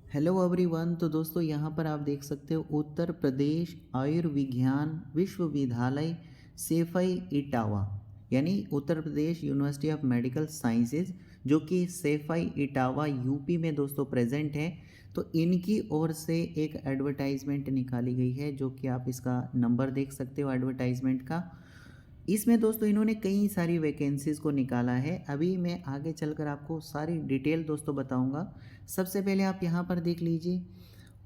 Hello everyone. तो दोस्तों यहाँ पर आप देख सकते हो उत्तर प्रदेश आयुर्विज्ञान विश्वविद्यालय सेफई इटावा, यानी उत्तर Pradesh university of medical sciences, जो कि सेफई इटावा यूपी में दोस्तों प्रेजेंट है। तो इनकी ओर से एक एडवर्टाइजमेंट निकाली गई है, जो कि आप इसका नंबर देख सकते हो एडवर्टाइजमेंट का। इसमें दोस्तों इन्होंने कई सारी वैकेंसीज़ को निकाला है। अभी मैं आगे चलकर आपको सारी डिटेल दोस्तों बताऊंगा। सबसे पहले आप यहाँ पर देख लीजिए,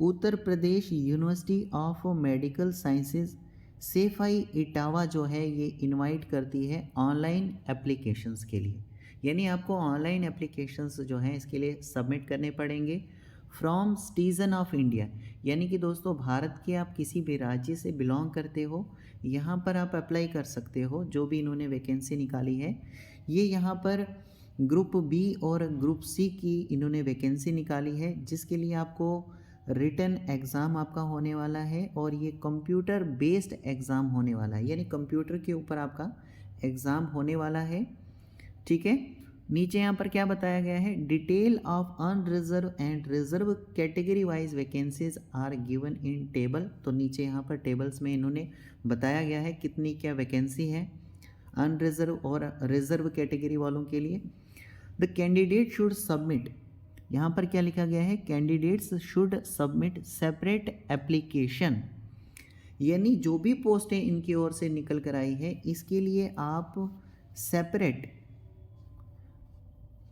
Uttar Pradesh university of medical sciences Saifai Etawah जो है ये इनवाइट करती है ऑनलाइन एप्लीकेशंस के लिए। यानी आपको ऑनलाइन एप्लीकेशंस जो हैं इसके लिए सबमिट करने पड़ेंगे फ्रॉम सिटीज़न ऑफ इंडिया। यानी कि दोस्तों भारत के आप किसी भी राज्य से बिलोंग करते हो, यहाँ पर आप अप्लाई कर सकते हो। जो भी इन्होंने वैकेंसी निकाली है, ये यहाँ पर ग्रुप बी और ग्रुप सी की इन्होंने वैकेंसी निकाली है, जिसके लिए आपको रिटन एग्ज़ाम आपका होने वाला है और ये कंप्यूटर बेस्ड एग्ज़ाम होने वाला है। यानी कंप्यूटर के ऊपर आपका एग्ज़ाम होने वाला है, ठीक है। नीचे यहाँ पर क्या बताया गया है, detail of unreserve and reserve category wise vacancies are given in table. तो नीचे यहाँ पर टेबल्स में इन्होंने बताया गया है कितनी क्या वैकेंसी है अनरिजर्व और रिजर्व कैटेगरी वालों के लिए। द कैंडिडेट शुड सबमिट, यहाँ पर क्या लिखा गया है, candidates should submit separate application. यानी जो भी पोस्टें इनकी ओर से निकल कर आई है, इसके लिए आप सेपरेट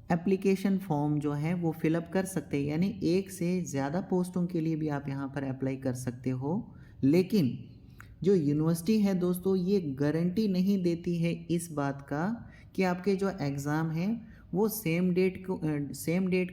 एप्लीकेशन फॉर्म जो है वो फिलअप कर सकते हैं। यानी एक से ज़्यादा पोस्टों के लिए भी आप यहाँ पर अप्लाई कर सकते हो। लेकिन जो यूनिवर्सिटी है दोस्तों, ये गारंटी नहीं देती है इस बात का कि आपके जो एग्ज़ाम हैं वो सेम डेट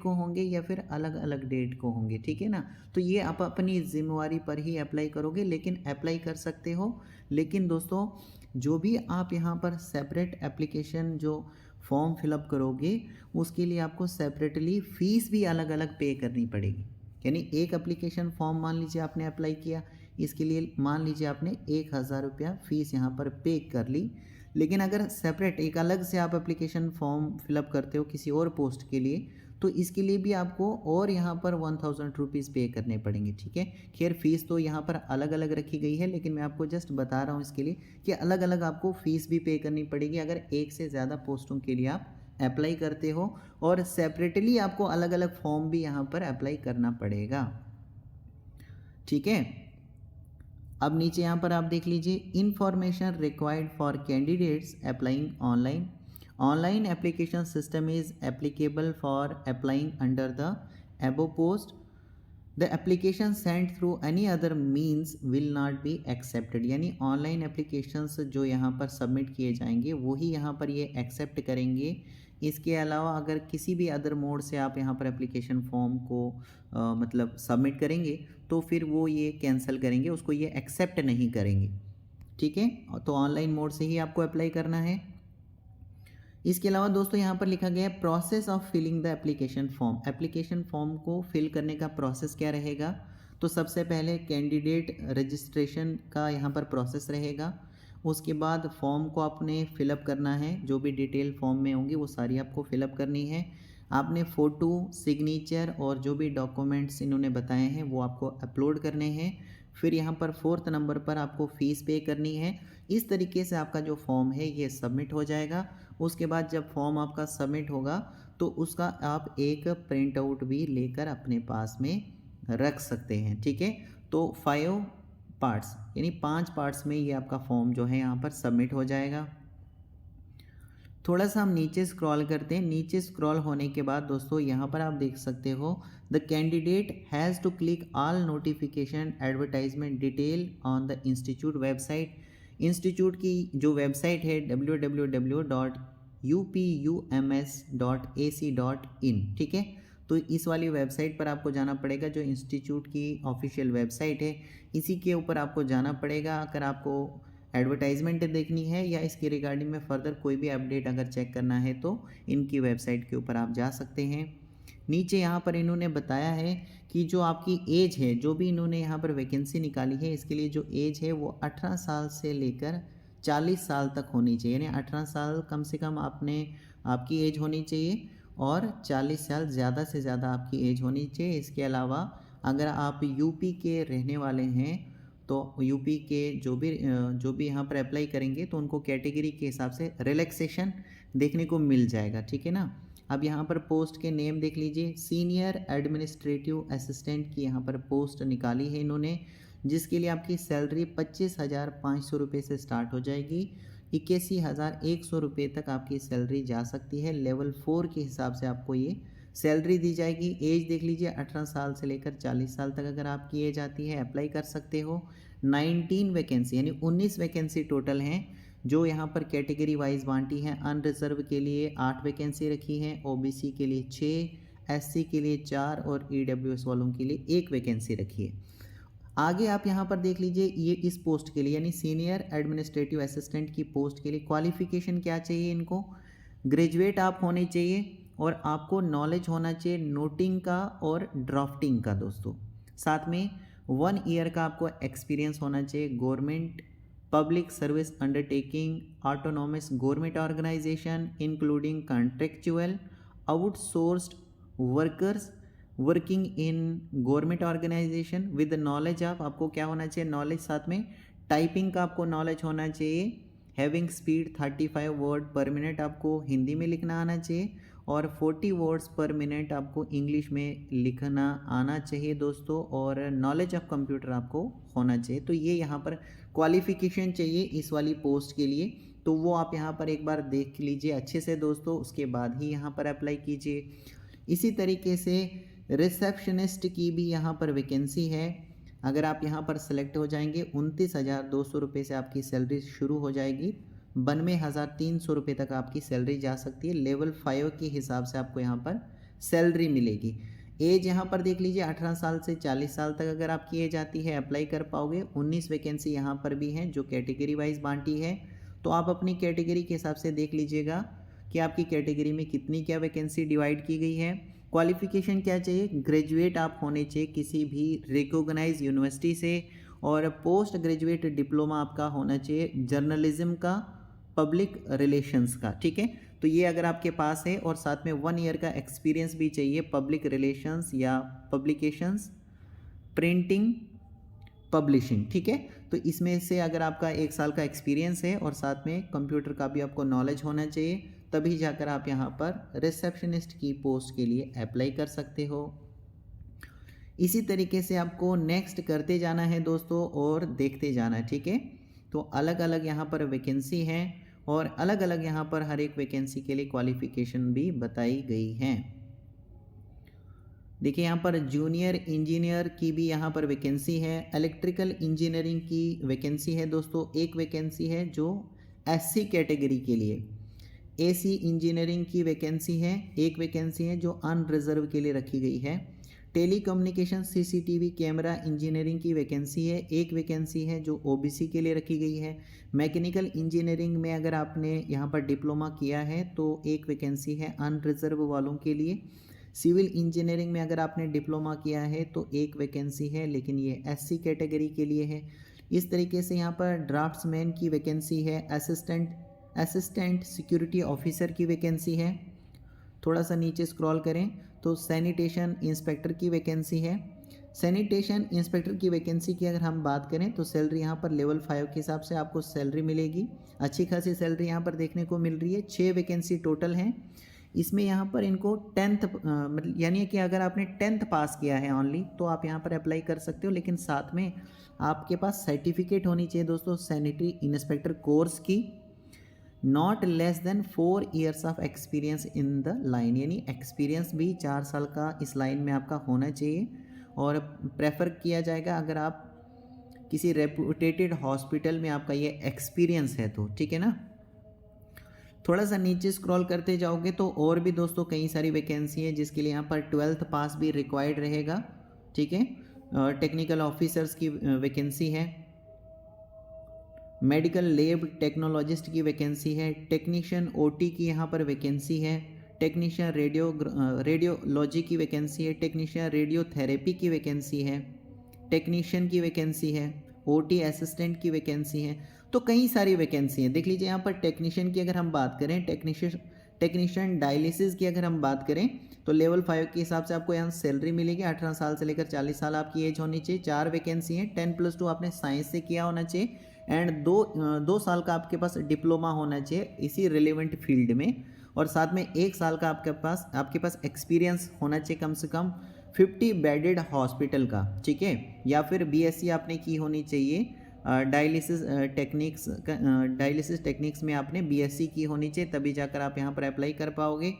को होंगे या फिर अलग अलग डेट को होंगे, ठीक है ना। तो ये आप अपनी जिम्मेवारी पर ही अप्लाई करोगे, लेकिन अप्लाई कर सकते हो। लेकिन दोस्तों जो भी आप यहाँ पर सेपरेट एप्लीकेशन जो फॉर्म फिलअप करोगे, उसके लिए आपको सेपरेटली फ़ीस भी अलग अलग पे करनी पड़ेगी। यानी एक एप्लीकेशन फॉर्म मान लीजिए आपने अप्लाई किया, इसके लिए मान लीजिए आपने 1,000 रुपया फ़ीस यहाँ पर पे कर ली। लेकिन अगर सेपरेट एक अलग से आप एप्लीकेशन फॉर्म फिलअप करते हो किसी और पोस्ट के लिए, तो इसके लिए भी आपको और यहाँ पर 1,000 रुपीज़ पे करने पड़ेंगे, ठीक है। खैर फ़ीस तो यहाँ पर अलग अलग रखी गई है, लेकिन मैं आपको जस्ट बता रहा हूँ इसके लिए कि अलग अलग आपको फ़ीस भी पे करनी पड़ेगी अगर एक से ज़्यादा पोस्टों के लिए आप अप्लाई करते हो। और सेपरेटली आपको अलग अलग फॉर्म भी यहाँ पर अप्लाई करना पड़ेगा, ठीक है। अब नीचे यहाँ पर आप देख लीजिए, information required for candidates applying online. Online application system is applicable for applying under the एबो post. The application send through any other means will not be accepted. यानी ऑनलाइन एप्लीकेशंस जो यहाँ पर सबमिट किए जाएंगे वही यहाँ पर ये एक्सेप्ट करेंगे। इसके अलावा अगर किसी भी अदर मोड से आप यहाँ पर एप्लीकेशन फॉर्म को मतलब सबमिट करेंगे, तो फिर वो ये कैंसिल करेंगे, उसको ये एक्सेप्ट नहीं करेंगे, ठीक है। तो ऑनलाइन मोड से ही आपको अप्लाई करना है। इसके अलावा दोस्तों यहाँ पर लिखा गया है process of filling the application form. Application form को फिल करने का प्रोसेस क्या रहेगा, तो सबसे पहले कैंडिडेट रजिस्ट्रेशन का यहाँ पर प्रोसेस रहेगा। उसके बाद फॉर्म को आपने फिलअप करना है, जो भी डिटेल फॉर्म में होंगी वो सारी आपको फिलअप करनी है। आपने फ़ोटो, सिग्नेचर और जो भी डॉक्यूमेंट्स इन्होंने बताए हैं वो आपको अपलोड करने हैं। फिर यहाँ पर 4th नंबर पर आपको फ़ीस पे करनी है। इस तरीके से आपका जो फॉर्म है ये सबमिट हो जाएगा। उसके बाद जब फॉर्म आपका सबमिट होगा तो उसका आप एक प्रिंट आउट भी लेकर अपने पास में रख सकते हैं, ठीक है। तो 5 पार्ट्स यानी 5 पार्ट्स में ये आपका फॉर्म जो है यहाँ पर सबमिट हो जाएगा। थोड़ा सा हम नीचे स्क्रॉल करते हैं। नीचे स्क्रॉल होने के बाद दोस्तों यहाँ पर आप देख सकते हो, the candidate has to click all notification advertisement detail on the institute website. Institute की जो वेबसाइट है www.upums.ac.in, ठीक है। तो इस वाली वेबसाइट पर आपको जाना पड़ेगा, जो इंस्टीट्यूट की ऑफिशियल वेबसाइट है, इसी के ऊपर आपको जाना पड़ेगा। अगर आपको एडवर्टाइजमेंट देखनी है या इसके रिगार्डिंग में फ़र्दर कोई भी अपडेट अगर चेक करना है तो इनकी वेबसाइट के ऊपर आप जा सकते हैं। नीचे यहाँ पर इन्होंने बताया है कि जो आपकी एज है, जो भी इन्होंने यहाँ पर वैकेंसी निकाली है, इसके लिए जो एज है वो 18 साल से लेकर 40 साल तक होनी चाहिए। यानी 18 साल कम से कम आपकी एज होनी चाहिए और 40 साल ज़्यादा से ज़्यादा आपकी एज होनी चाहिए। इसके अलावा अगर आप यूपी के रहने वाले हैं तो यूपी के जो भी यहाँ पर अप्लाई करेंगे तो उनको कैटेगरी के हिसाब से रिलैक्सेशन देखने को मिल जाएगा, ठीक है ना। अब यहाँ पर पोस्ट के नेम देख लीजिए, सीनियर एडमिनिस्ट्रेटिव असिस्टेंट की यहाँ पर पोस्ट निकाली है इन्होंने, जिसके लिए आपकी सैलरी 25,500 रुपये से स्टार्ट हो जाएगी। 81,100 रुपये तक आपकी सैलरी जा सकती है। लेवल 4 के हिसाब से आपको ये सैलरी दी जाएगी। एज देख लीजिए 18 साल से लेकर 40 साल तक अगर आपकी एज आती है अप्लाई कर सकते हो। 19 वैकेंसी यानी 19 वैकेंसी टोटल हैं जो यहाँ पर कैटेगरी वाइज बांटी हैं। अनरिजर्व के लिए 8 वैकेंसी रखी हैं, ओबीसी के लिए 6, एससी के लिए 4 और ईडब्ल्यूएस वालों के लिए 1 वैकेंसी रखी है। आगे आप यहाँ पर देख लीजिए, ये इस पोस्ट के लिए यानी सीनियर एडमिनिस्ट्रेटिव असिस्टेंट की पोस्ट के लिए क्वालिफिकेशन क्या चाहिए इनको, ग्रेजुएट आप होने चाहिए और आपको नॉलेज होना चाहिए नोटिंग का और ड्राफ्टिंग का दोस्तों। साथ में 1 ईयर का आपको एक्सपीरियंस होना चाहिए government public service undertaking, autonomous government organisation including contractual, outsourced workers working in government organisation with knowledge of, आपको क्या होना चाहिए नॉलेज, साथ में टाइपिंग का आपको नॉलेज होना चाहिए। हैविंग स्पीड 35 वर्ड पर मिनट आपको हिंदी में लिखना आना चाहिए और 40 वर्ड्स पर मिनट आपको इंग्लिश में लिखना आना चाहिए दोस्तों, और नॉलेज ऑफ कंप्यूटर आपको होना चाहिए। तो ये यहाँ पर क्वालिफिकेशन चाहिए इस वाली पोस्ट के लिए, तो वो आप यहाँ पर एक बार देख लीजिए अच्छे से दोस्तों, उसके बाद ही यहाँ पर अप्लाई कीजिए। इसी तरीके से रिसेप्शनिस्ट की भी यहाँ पर वैकेंसी है। अगर आप यहाँ पर सेलेक्ट हो जाएंगे 29,200 रुपये से आपकी सैलरी शुरू हो जाएगी, 92,300 रुपये तक आपकी सैलरी जा सकती है। लेवल 5 के हिसाब से आपको यहाँ पर सैलरी मिलेगी। एज यहाँ पर देख लीजिए 18 साल से 40 साल तक अगर आपकी एज आती है अप्लाई कर पाओगे। 19 वैकेंसी यहाँ पर भी हैं जो कैटेगरी वाइज बांटी है, तो आप अपनी कैटेगरी के हिसाब से देख लीजिएगा कि आपकी कैटेगरी में कितनी क्या वैकेंसी डिवाइड की गई है। क्वालिफिकेशन क्या चाहिए, ग्रेजुएट आप होने चाहिए किसी भी रिकॉग्नाइज यूनिवर्सिटी से, और पोस्ट ग्रेजुएट डिप्लोमा आपका होना चाहिए जर्नलिज्म का, पब्लिक रिलेशंस का, ठीक है। तो ये अगर आपके पास है, और साथ में 1 ईयर का एक्सपीरियंस भी चाहिए पब्लिक रिलेशंस या पब्लिकेशंस, प्रिंटिंग, पब्लिशिंग, ठीक है। तो इसमें से अगर आपका 1 साल का एक्सपीरियंस है और साथ में कंप्यूटर का भी आपको नॉलेज होना चाहिए, तभी जाकर आप यहाँ पर रिसेप्शनिस्ट की पोस्ट के लिए अप्लाई कर सकते हो। इसी तरीके से आपको नेक्स्ट करते जाना है दोस्तों और देखते जाना है, ठीक है। तो अलग अलग यहाँ पर वैकेंसी हैं और अलग अलग यहाँ पर हर एक वैकेंसी के लिए क्वालिफिकेशन भी बताई गई हैं। देखिए यहाँ पर जूनियर इंजीनियर की भी यहाँ पर वैकेंसी है। इलेक्ट्रिकल इंजीनियरिंग की वैकेंसी है दोस्तों, 1 वैकेंसी है जो एससी कैटेगरी के लिए। एसी इंजीनियरिंग की वैकेंसी है, 1 वैकेंसी है जो अनरिजर्व के लिए रखी गई है। टेलीकम्युनिकेशन सीसीटीवी कैमरा इंजीनियरिंग की वैकेंसी है, 1 वैकेंसी है जो ओबीसी के लिए रखी गई है। मैकेनिकल इंजीनियरिंग में अगर आपने यहाँ पर डिप्लोमा किया है तो 1 वैकेंसी है अनरिजर्व वालों के लिए। सिविल इंजीनियरिंग में अगर आपने डिप्लोमा किया है तो 1 वैकेंसी है, लेकिन ये एससी कैटेगरी के लिए है। इस तरीके से यहाँ पर ड्राफ्ट्समैन की वैकेंसी है, असिस्टेंट सिक्योरिटी ऑफिसर की वैकेंसी है। थोड़ा सा नीचे स्क्रॉल करें तो सैनिटेशन इंस्पेक्टर की वैकेंसी है। सैनिटेशन इंस्पेक्टर की वैकेंसी की अगर हम बात करें तो सैलरी यहाँ पर लेवल 5 के हिसाब से आपको सैलरी मिलेगी, अच्छी खासी सैलरी यहाँ पर देखने को मिल रही है। 6 वैकेंसी टोटल हैं। इसमें यहाँ पर इनको 10th मतलब यानी कि अगर आपने 10th पास किया है ओनली तो आप यहाँ पर अप्लाई कर सकते हो, लेकिन साथ में आपके पास सर्टिफिकेट होनी चाहिए दोस्तों सैनिटरी इंस्पेक्टर कोर्स की, not less than 4 years of experience in the line, यानी एक्सपीरियंस भी 4 साल का इस लाइन में आपका होना चाहिए। और प्रेफर किया जाएगा अगर आप किसी रेपुटेटेड हॉस्पिटल में आपका ये एक्सपीरियंस है तो, ठीक है ना। थोड़ा सा नीचे स्क्रॉल करते जाओगे तो और भी दोस्तों कई सारी वैकेंसी है जिसके लिए यहाँ पर 12th पास भी रिक्वायर्ड रहेगा, ठीक है। टेक्निकल ऑफिसर्स की वैकेंसी है, मेडिकल लैब टेक्नोलॉजिस्ट की वैकेंसी है, टेक्नीशियन ओटी की यहाँ पर वैकेंसी है, टेक्नीशियन रेडियोलॉजी की वैकेंसी है, टेक्नीशियन रेडियोथेरेपी की वैकेंसी है, टेक्नीशियन की वैकेंसी है, ओटी असिस्टेंट की वैकेंसी है। तो कई सारी वैकेंसी है। देख लीजिए यहाँ पर टेक्नीशियन की अगर हम बात करें, टेक्नीशियन डायलिसिस की अगर हम बात करें तो लेवल 5 के हिसाब से आपको यहाँ सैलरी मिलेगी। 18 साल से लेकर 40 साल आपकी एज होनी चाहिए। 4 वैकेंसी है। 10+2 आपने साइंस से किया होना चाहिए एंड 2 साल का आपके पास डिप्लोमा होना चाहिए इसी रिलेवेंट फील्ड में, और साथ में 1 साल का आपके पास एक्सपीरियंस होना चाहिए कम से कम 50 बेडेड हॉस्पिटल का, ठीक है। या फिर बीएससी आपने की होनी चाहिए डायलिसिस टेक्निक्स में आपने बीएससी की होनी चाहिए, तभी जाकर आप यहाँ पर अप्लाई कर पाओगे।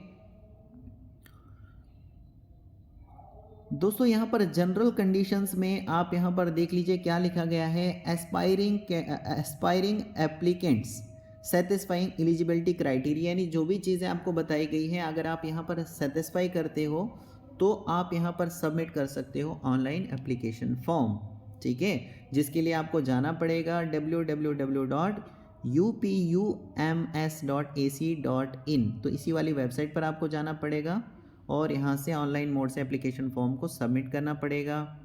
दोस्तों यहाँ पर जनरल कंडीशंस में आप यहाँ पर देख लीजिए क्या लिखा गया है। Aspiring applicants satisfying eligibility criteria, यानी जो भी चीज़ें आपको बताई गई हैं अगर आप यहाँ पर सेटिस्फाई करते हो तो आप यहाँ पर सबमिट कर सकते हो ऑनलाइन एप्लीकेशन फॉर्म, ठीक है, जिसके लिए आपको जाना पड़ेगा www.upums.ac.in, तो इसी वाली वेबसाइट पर आपको जाना पड़ेगा और यहाँ से ऑनलाइन मोड से एप्लीकेशन फॉर्म को सबमिट करना पड़ेगा।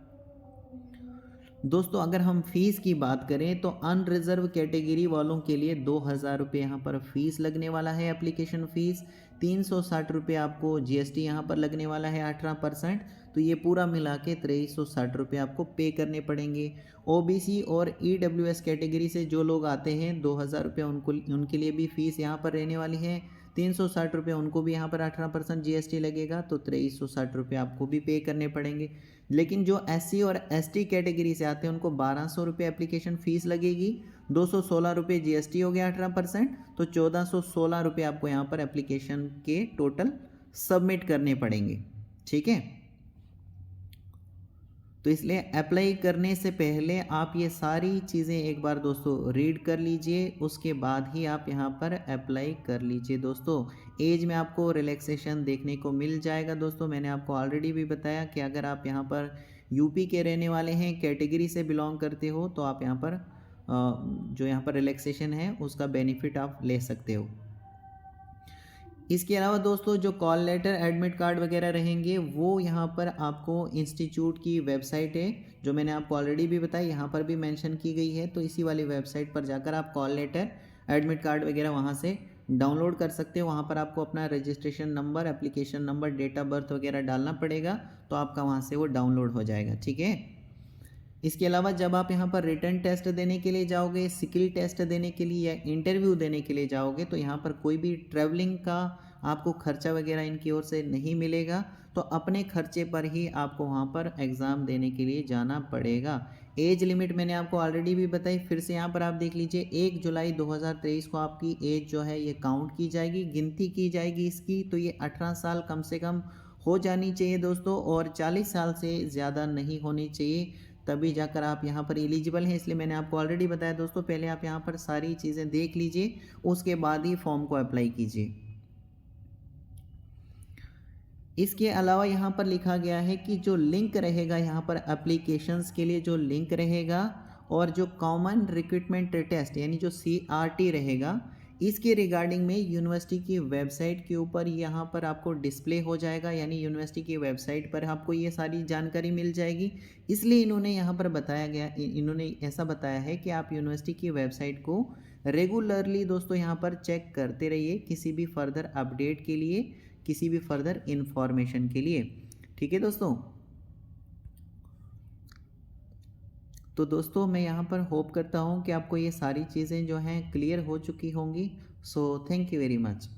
दोस्तों अगर हम फीस की बात करें तो अनरिजर्व कैटेगरी वालों के लिए 2000 रुपये यहाँ पर फीस लगने वाला है एप्लीकेशन फ़ीस। 360 रुपये आपको जीएसटी यहाँ पर लगने वाला है 18%, तो ये पूरा मिला के 2360 रुपये आपको पे करने पड़ेंगे। ओबीसी और ईडब्ल्यूएस कैटेगरी से जो लोग आते हैं 2000 रुपये उनके लिए भी फ़ीस यहाँ पर रहने वाली है। 360 रुपये उनको भी यहाँ पर 18% जीएसटी लगेगा, तो 2360 रुपये आपको भी पे करने पड़ेंगे। लेकिन जो एससी और एसटी कैटेगरी से आते हैं उनको 1200 रुपये एप्लीकेशन फ़ीस लगेगी। 216 रुपये जीएसटी हो गया 18%, तो 1416 रुपये आपको यहाँ पर एप्लीकेशन के टोटल सबमिट करने पड़ेंगे, ठीक है। तो इसलिए अप्लाई करने से पहले आप ये सारी चीज़ें एक बार दोस्तों रीड कर लीजिए, उसके बाद ही आप यहाँ पर अप्लाई कर लीजिए। दोस्तों एज में आपको रिलैक्सेशन देखने को मिल जाएगा। दोस्तों मैंने आपको ऑलरेडी भी बताया कि अगर आप यहाँ पर यूपी के रहने वाले हैं, कैटेगरी से बिलोंग करते हो, तो आप यहाँ पर जो यहाँ पर रिलैक्सेशन है उसका बेनिफिट आप ले सकते हो। इसके अलावा दोस्तों जो कॉल लेटर एडमिट कार्ड वगैरह रहेंगे वो यहाँ पर आपको इंस्टीट्यूट की वेबसाइट है जो मैंने आपको ऑलरेडी भी बताया, यहाँ पर भी मेंशन की गई है, तो इसी वाली वेबसाइट पर जाकर आप कॉल लेटर एडमिट कार्ड वगैरह वहाँ से डाउनलोड कर सकते हो। वहाँ पर आपको अपना registration number, application number, date of birth वगैरह डालना पड़ेगा, तो आपका वहाँ से वो डाउनलोड हो जाएगा, ठीक है। इसके अलावा जब आप यहाँ पर रिटर्न टेस्ट देने के लिए जाओगे, स्किल टेस्ट देने के लिए या इंटरव्यू देने के लिए जाओगे, तो यहाँ पर कोई भी ट्रैवलिंग का आपको खर्चा वगैरह इनकी ओर से नहीं मिलेगा, तो अपने खर्चे पर ही आपको वहाँ पर एग्ज़ाम देने के लिए जाना पड़ेगा। एज लिमिट मैंने आपको ऑलरेडी भी बताई, फिर से यहाँ पर आप देख लीजिए 1 जुलाई 2023 को आपकी एज जो है ये काउंट की जाएगी, गिनती की जाएगी इसकी, तो ये 18 साल कम से कम हो जानी चाहिए दोस्तों, और 40 साल से ज़्यादा नहीं होनी चाहिए, तभी जाकर आप यहाँ पर एलिजिबल हैं। इसलिए मैंने आपको ऑलरेडी बताया दोस्तों, पहले आप यहाँ पर सारी चीज़ें देख लीजिए, उसके बाद ही फॉर्म को अप्लाई कीजिए। इसके अलावा यहाँ पर लिखा गया है कि जो लिंक रहेगा यहाँ पर एप्लीकेशंस के लिए जो लिंक रहेगा, और जो कॉमन रिक्रूटमेंट टेस्ट यानी जो CRT रहेगा, इसके रिगार्डिंग में यूनिवर्सिटी की वेबसाइट के ऊपर यहाँ पर आपको डिस्प्ले हो जाएगा, यानी यूनिवर्सिटी की वेबसाइट पर आपको ये सारी जानकारी मिल जाएगी। इसलिए इन्होंने यहाँ पर बताया गया, इन्होंने ऐसा बताया है कि आप यूनिवर्सिटी की वेबसाइट को रेगुलरली दोस्तों यहाँ पर चेक करते रहिए किसी भी फर्दर अपडेट के लिए, किसी भी फर्दर इंफॉर्मेशन के लिए, ठीक है दोस्तों। तो दोस्तों मैं यहाँ पर होप करता हूँ कि आपको ये सारी चीज़ें जो हैं क्लियर हो चुकी होंगी। So thank you very much.